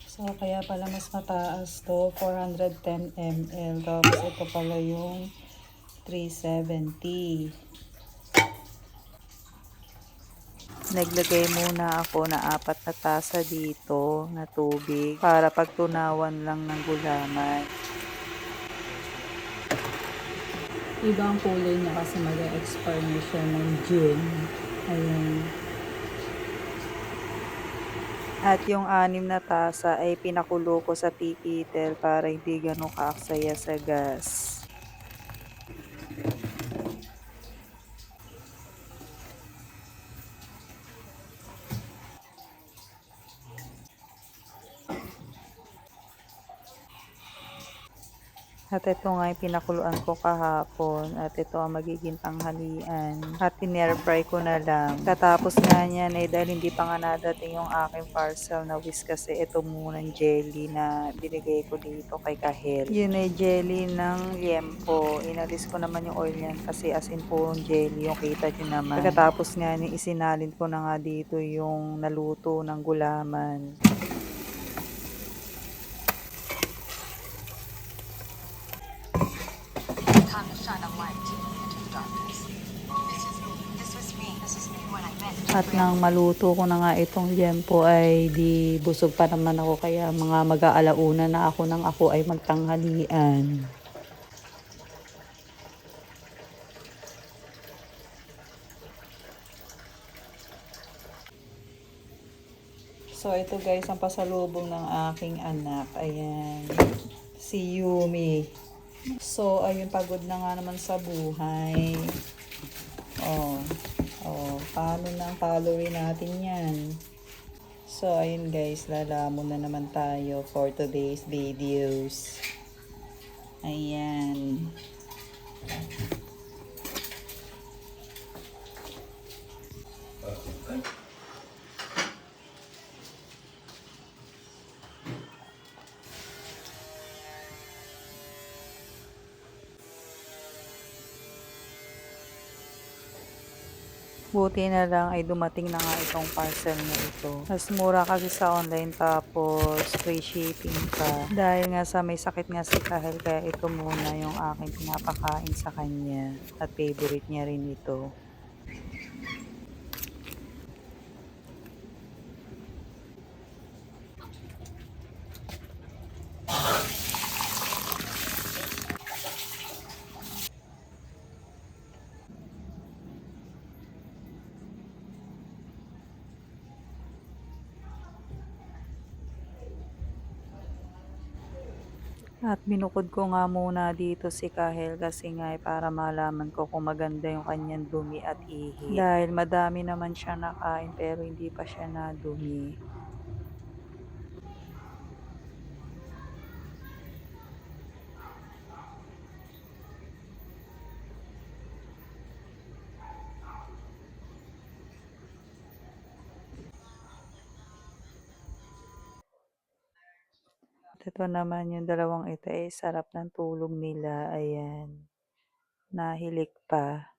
So, kaya pala mas mataas to, 410 ml. Tapos ito pala yung 370. Naglagay muna ako na 4 na tasa dito na tubig para pagtunawan lang ng gulaman. Iba ang kulay niya kasi mag-expire na siya ng June. Ayan. At yung 6 na tasa ay pinakulo ko sa tea kettle para hindi ganun kaaksaya sa gas. At ito nga yung pinakuluan ko kahapon. At ito ang magiging tanghalian. At in-airfry ko na lang. Katapos nga niyan dahil hindi pa nga nadating yung aking parcel na whisk kasi ito munang jelly na binigay ko dito kay Kahel. Yun ay jelly ng liempo. Inalis ko naman yung oil niyan kasi as in purong jelly yung kita nyo naman. Pagkatapos nga ni isinalin ko na nga dito yung naluto ng gulaman. At nang maluto ko na nga itong liempo ay di busog pa naman ako kaya mga mag-aalauna na ako nang ako ay magtanghalian. So ito guys ang pasalubong ng aking anak. Ayan. Si Yumi. So ayun, pagod na nga naman sa buhay. Oh. Oh, paano na ang calorie natin yan? So, ayun guys, lalamon na naman tayo for today's videos. Ayan. Buti na lang ay dumating na nga itong parcel na ito. Mas mura kasi sa online tapos free shipping pa. Dahil nga sa may sakit nga si Kahel kaya ito muna yung aking pinapakain sa kanya. At favorite niya rin ito. At binukod ko nga muna dito si Kahel kasi nga para malaman ko kung maganda yung kanyang dumi at ihi. Dahil madami naman siya nakain pero hindi pa siya nadumi. At ito naman yung dalawang ito sarap ng tulog nila. Ayan. Nahilik pa.